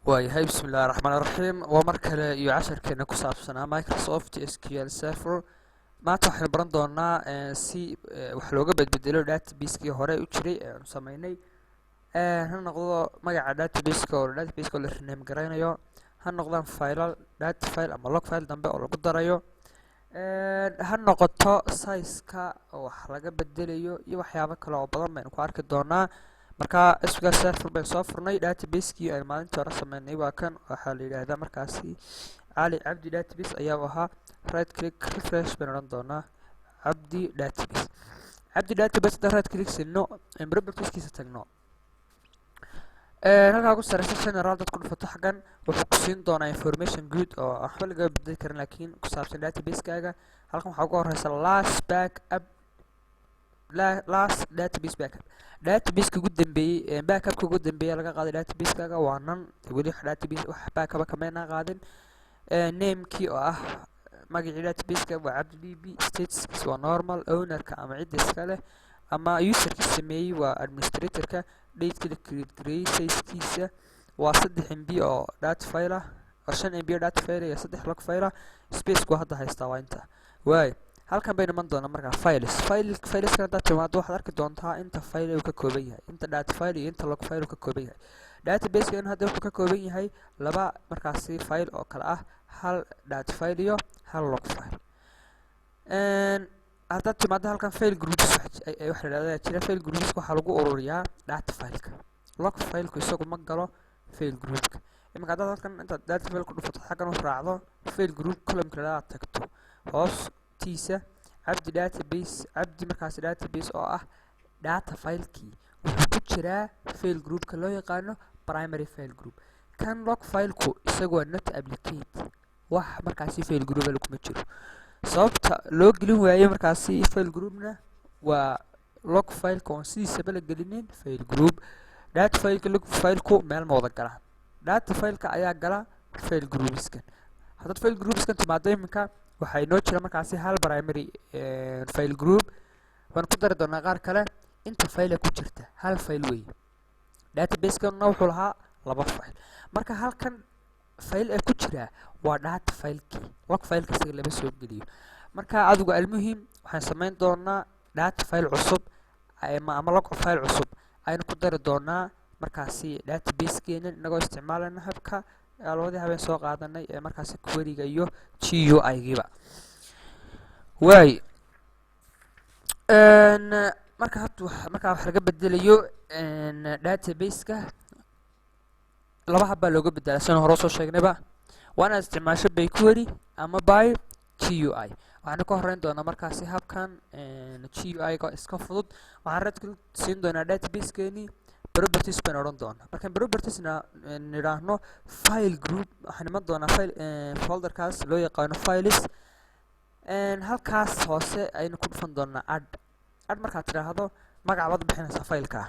waayahay bismillahi raxmaani raxiim waa mar kale iyo casharkeena ku saabsanaa Microsoft SQL Server. maanta waxaynu baran doonaa si wax looga bedbedelo database-kii hore u jiray ee aanu sameynay. ha noqdo magaca database-ka oo la rename garaynayo, ha noqdaan data file ama log file dambe oo lagu darayo, ha noqoto size-ka oo wax laga bedelayo iyo waxyaabo kale oo badan baynu ku arki doonaa. marka SQL Server baan soo furnay. database-kii aynu maalintii hore sameynay waa kan, waxaa la yidhaahdaa markaasi cali cabdi database ayaa ahaa. right click refresh baan odhan doonaa cabdi database. hadda right click sino propertieskiisa tagno, halkaa ku sareysa general dad ku dhufato xaggan wuxuu ku siin doonaa information good oo waxba laga bedeli karin laakiin ku saabsan database-kaaga. halkan waxaa ugu horeysa last database backup. database-ka ugu dambeeyay backup-ka ugu dambeeya laga qaaday database-kaaga waa nan weli database wax backup kameyna qaadin. name-kii oo ah magacii database-ka waa cabdidb, status waa normal, owner-ka ama cidda iska leh ama user-kii sameeyey waa administrator-ka, date-ka la create gareeyay, size-kiisa waa 3 MB oo data file ah, oo 5 MB oo data file iyo 3 log file ah. space-ku hadda haystaa waa inta. halkan baynu iman doonaa markaa fileska haddaad timaado waxaad arki doontaa inta file uu ka kooban yahay, inta data file iyo inta log file uu ka kooban yahay. database-kan hadda wuxuu ka kooban yahay laba markaasi file oo kale ah, hal data file iyo hal log file. haddaad timaado halkan file groups waxa la yidhahdaa jira. file groups waxaa lagu ururiyaa data file-ka, log file-ku isagu ma galo file group-ka. iminka haddaad halkan intaad data file ku dhufato xaggan u raacdo file group column-ka aad tagto hoos tiisa cabdi markaasi database oo ah data file-kii wuxuu ku jiraa file group-ka loo yaqaano primary file group. kan log file-ku isagu waa not applicate, wax markaasi file group kuma jiro. sababta loo gelin waayo markaasi file group-na waa log file-ka oon sidiisaba la gelinin file group. data file-ka log file-ku meel ma wada galaan, data file-ka ayaa gala file groups-kan. haddaad file groups-kan timaado iminka waxaa inoo jira markaasi hal primary file group. waan ku dari doonaa qaar kale. inta file ku jirta hal file weeye. database-kana wuxuu lahaa laba file. marka halkan file ee ku jira waa data file-kii, log file-ka isaga lama soo geliyo. marka adigu almuhim waxaan sameyn doonaa data file cusub ama log file cusub aynu ku dari doonaa markaasi database-keena inagoo isticmaalana habka labadii habeen soo qaadanay ee markaasi query-ga iyo GUI-giiba. marka wax laga bedelayo database-ka laba hab baa looga bedelaa sidaan hore soo sheegnayba. waa inaad isticmaasho by query ama by GUI. waxaana ka horeyn doonaa markaasi habkan GUI-ga iska fudud. waxaan red click siin doonaa database-keenii, properties baan odhan doonaa. markaan propertiesna nidhaahno file group waxaan iman doonaa folderkaas loo yaqaano files. halkaas hoose aynu ku dhufan doonaa add markaad tidhaahdo magac baad bixinaysaa file-ka.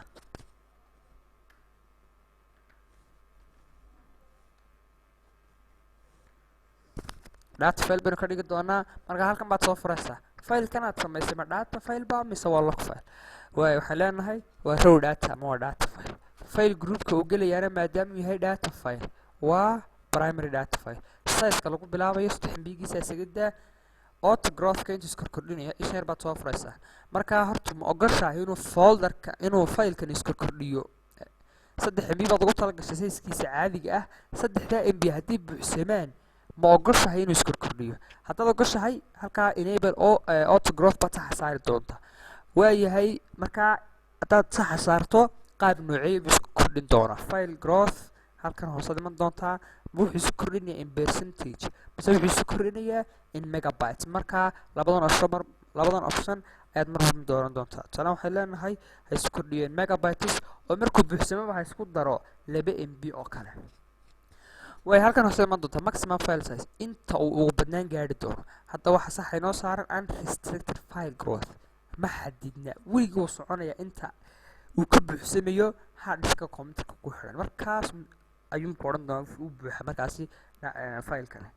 data file baynu ka dhigi doonaa. marka halkan baad soo furaysaa file-kan aad samaysay ma data file ba mise waa log file. waxaan leenahay waa raw data ama waa data file. file group-ka uu gelayaana maadaama uu yahay data file waa primary data file. size-ka lagu bilaabayo 3 MB-giisa isaga daa. autograph-ka intuu iskorkordhinaya isheer baad soo furaysaa. markaa horta ma ogoshahay inuu file-kan iskorkordhiyo 3 MB baad ugu talagashay size-kiisa caadiga ah. 3 MB haddii buuxsamaan ma ogoshahay inuu iskorkordhiyo. haddaad ogoshahay halkaa enable autograph baad saxa saari doontaa. waayahay markaa haddaad saxa saarto qaab noocee buu isku kordhin doonaa file growth. halkan hoosaad iman doontaa wuxuu isu kordhinayaa in percentage mise wuxuu isu kordhinayaa in megabytes. markaa labadan option ayaad mar horma dooran doontaa. tusaale waxay leenahay ha isu kordhiyeen megabytes oo markuu buuxsamaba ha isku daro 2 MB oo kale. halkan hoose iman doontaa maximum file size inta uu ugu badnaan gaari doono. hadda waxa sax inoo saaran unrestricted file growth, ma xadidna, weligii wuu soconaya inta uu ka buuxsamayo hard disk-ka computer-ka ku xiran. markaas ayuu ku odhan doonaa uu buuxa markaasi file-kale.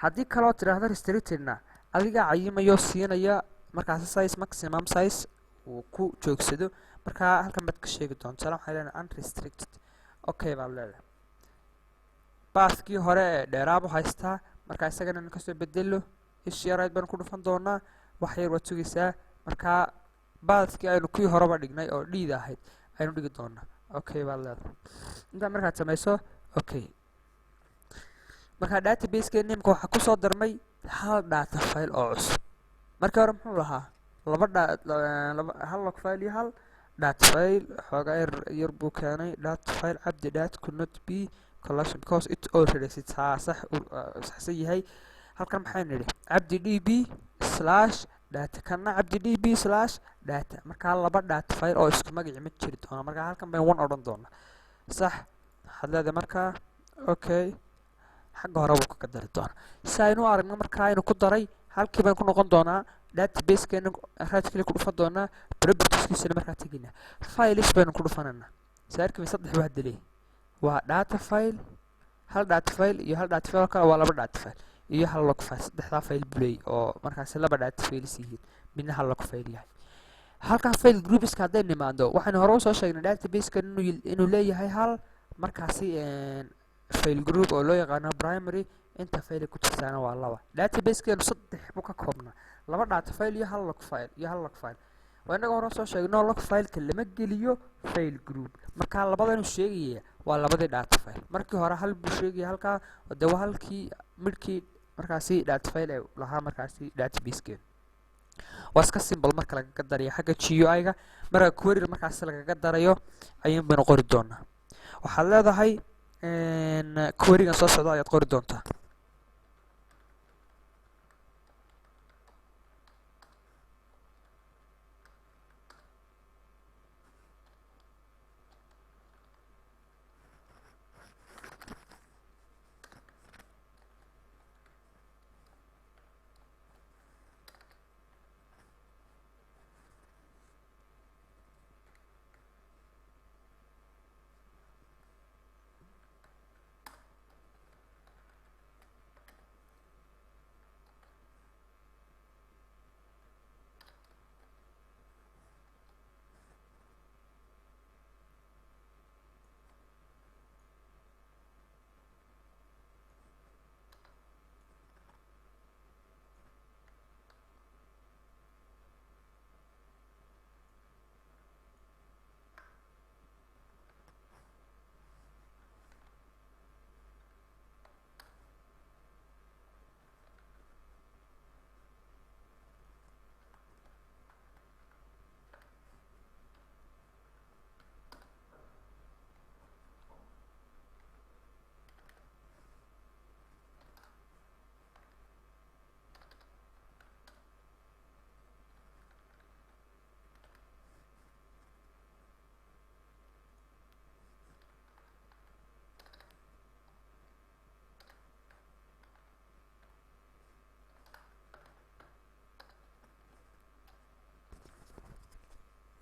haddii kaloo tidhaahdo restricted-na adiga cayimayo siinaya markaasi size maximum size uu ku joogsado. markaa halkan baad ka sheegi doontaa. waxay leenahay unrestricted okay baa leedahay. baaskii hore ee dheeraab u haystaa markaa isagana in kasoo bedelo ish yarayd baan ku dhufan doonaa wax yar waad sugaysaa markaa baaskii aynu kii horeba dhignay oo dhiida ahayd aynu dhigi doonaa okay baad leedahay intaa markaad samayso okay markaa database-ka nimka waxaa kusoo darmay hal data file oo cusub markii hore muxuu lahaa hal log file iyo hal data file xoogaa yar buu keenay data file cabdi dat could not be collection because it already saxsan yahay halkan maxay nidhi cabdi db slash data kana cabdi db slash data markaa laba data file oo isku magaci ma jiri doona markaa halkan bayn one odhan doona sax waxaad leedahay markaa okay xagga hore buu kaga dari doonaa si aynu aragno markaa aynu ku daray halkii baan ku noqon doonaa database-keena right click ku dhufan doonaa propertieskiisana markaa tegaynaa files baynu ku dhufananaa saarkiiba saddex baa delay waa data file hal data file iyo hal data file kale waa laba data file iyo hal log file saddexdaa file bulay oo markaasi laba data files yihiin midna hal log file yahay halkan file groups-ka hadday nimaado waxaynu hore usoo sheegnay database-kan inuu leeyahay hal markaasi file group oo loo yaqaano primary inta file ku jirtaana waa laba database-keenu saddex buu ka koobnaa laba data file iyo hal log file waa inaga hore soo sheegno log fileka lama geliyo file group markaa labadanu sheegaya waa labadii data file markii hore hal buu sheegaya halkaa de waa halkii midhkii markaasi data file ee lahaa markaasi database-keenu waa iska simple marka lagaga darayo xagga GUI-ga marka query markaasi lagaga darayo ayuun baynu qori doonaa waxaad leedahay query-gan soo socda ayaad qori doontaa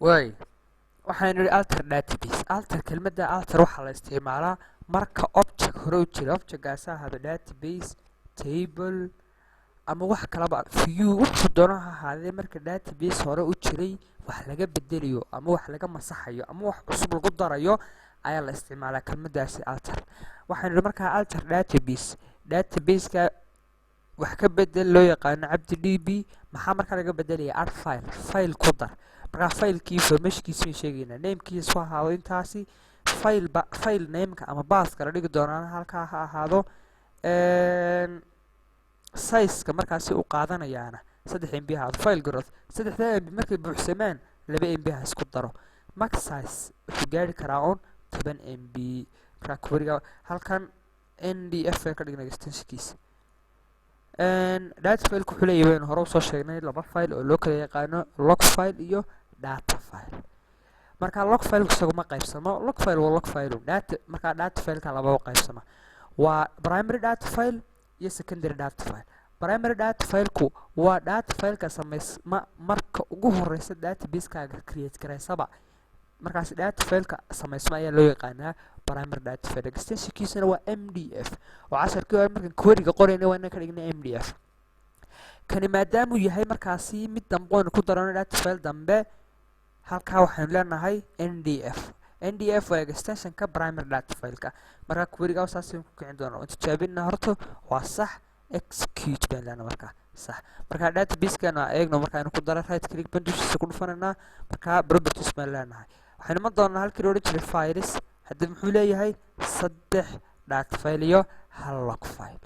waay waxaynu nidhi alter database alter kelmadda alter waxaa la isticmaalaa marka object hore u jira objectgaasa ahado database table ama wax kalaba view wuxuu doono ha ahaadee marka database hore u jiray wax laga bedelayo ama wax laga masaxayo ama wax cusub lagu darayo ayaa la isticmaalaa kelmaddaasi alter waxaynu nidhi markaa alter database-ka wax ka bedel loo yaqaano cabdi db maxaa markaa laga bedelaya add file ku dar markaa filekii informationkiisii sheegaynaa namekiisa ku ahaado intaasi file nameka ama baaska la dhigi doonaan halkaa ha ahaado sizeka markaasi u qaadanayaana 3 MB ahaado file growth 3 MB markay buuxsamaan 2 MB ha isku daro max size wuxuu gaari karaa on 10 MB markaa queryga halkan NDF ka dhigna extensionkiisa data file ku xulay weyn hore soo sheegnay laba file oo loo kala yaqaano log file iyo data file marka log file isagu ma qaybsamo log file waa log file data marka data file ka laba qaybsama waa primary data file iyo secondary data file primary data file ku waa data file ka sameysma marka ugu horeysa database-kaaga create gareysaba markaas data file ka sameysma ayaa loo yaqaanaa primary data file extensionkiisana waa MDF oo casharkii hore markaan query-ga qorayna waa inaan ka dhignay MDF kani maadaama uu yahay markaasi mid dambe oon ku darano data file dambe halkaa waxaynu leenahay NDF ndf waa extensionka primary data fileka marka queryga saasaynu ku kicin doonaa inta jaabina horta waa sax execute baan leenahay markaa sax marka database-kana eegno markaaynu ku daro right click baan dushiisa ku dhufanaynaa markaa properties baan leenahay waxaynu iman doonaa halkii la odhan jiray files hadda muxuu leeyahay 3 data file iyo 1 log file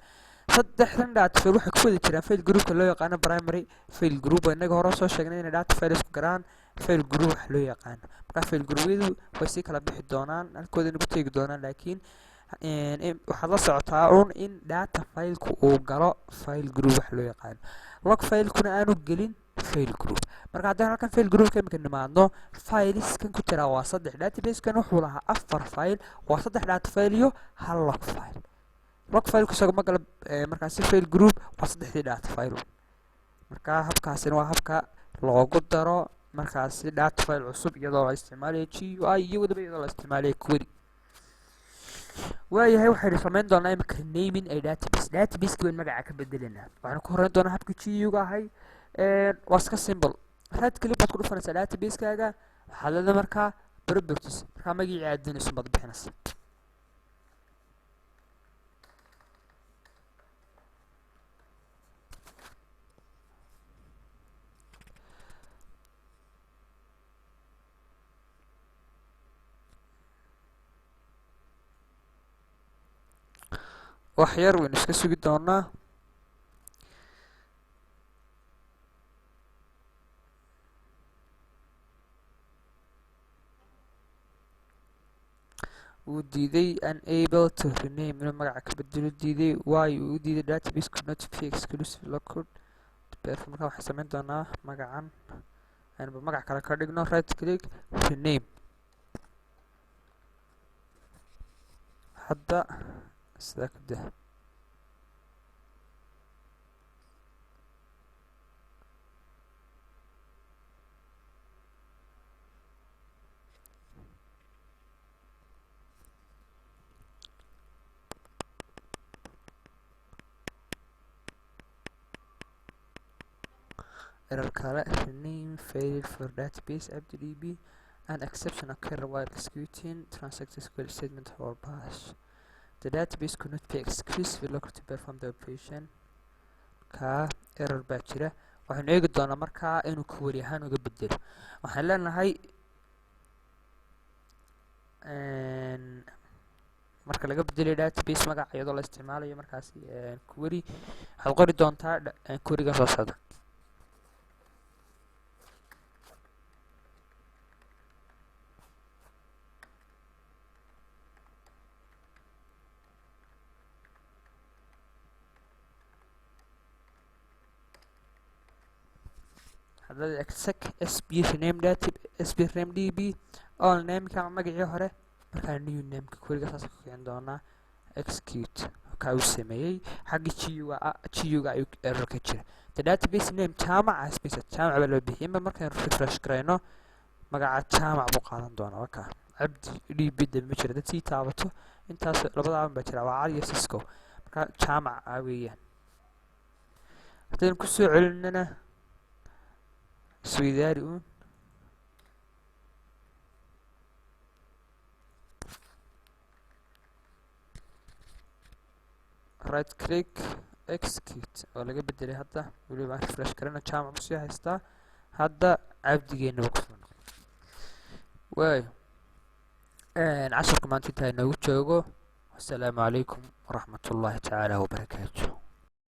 saddexdan data file waxay ku wada jiraan file groupka loo yaqaano primary file group inaga hore soo sheegnay inay data files ku garaan file group wax loo yaqaano marka file group-yadu way si kala bixi doonaan halkooda nagu tegi doonaan laakiin waxaad la socotaa in data file-ku uu galo file group wax loo yaqaano log file-kuna aanu gelin file group marka haddaan halkan file group-ka imika nimaadno fileskan ku jira waa 3 database-kan wuxuu lahaa 4 file waa 3 data file iyo 1 log file log file ku sagma gala markaasi file group waa 3 data file marka habkaasina waa habka loogu daro markaasi data file cusub iyadoo la isticmaalayo GUI iyo wadaba iyadoo la isticmaalayo query waayahay waxaynu samayn doonaa imika naming a database weyn magaca ka bedelinaa waxaanu ku horeyn doonaa habka GUI-ga ahay waa iska simple right click baad ku dhufanaysaa database-kaaga waxaad leedahay markaa properties markaa magacii aad doonayso baad bixinaysaa wax yar waynu iska sugi doonaa wuu diiday unable to rename inuu magaca ka bedelo diiday why uu diiday database could not be exclusive local marka waxaan samayn doonaa magacan aynuba magac kale ka dhigno right click rename hadda sidaa ku dah error kale rename failed for database abdb an exception occurred while executing transact SQL statement or bash. The database could not be exclusively local to perform the operation. Ka error baa jira waxaan eegi doonaa markaa inuu query ahaan uga bedelo waxaan leenahay marka laga bedelayo database magaca iyadoo la isticmaalayo markaasi query waxaad qori doontaa queryga soo socda hadda exec sb rename database sb rename db all name ka magacii hore markaa new name ka queryga saas ku kicin doonaa execute ka uu sameeyay xagga GUI ayuu error ka jira the database name jaamaca space jaamaca baa loo bixiyay markaan refresh gareyno magaca jaamac buu qaadan doonaa waka abdi db dab ma jira dad sii taabato intaas labada baa jira waa cali iyo cisco marka jaamac weeyaan haddaan ku soo celinana سويداري رايت كليك اكسكيوت ولا بدل هذا ولي ما ريفرش كرنا جامع بسيط هستا هذا عبد جينا وقفنا واي عشر كمان تنتهي نوتشوغو والسلام عليكم ورحمة الله تعالى وبركاته.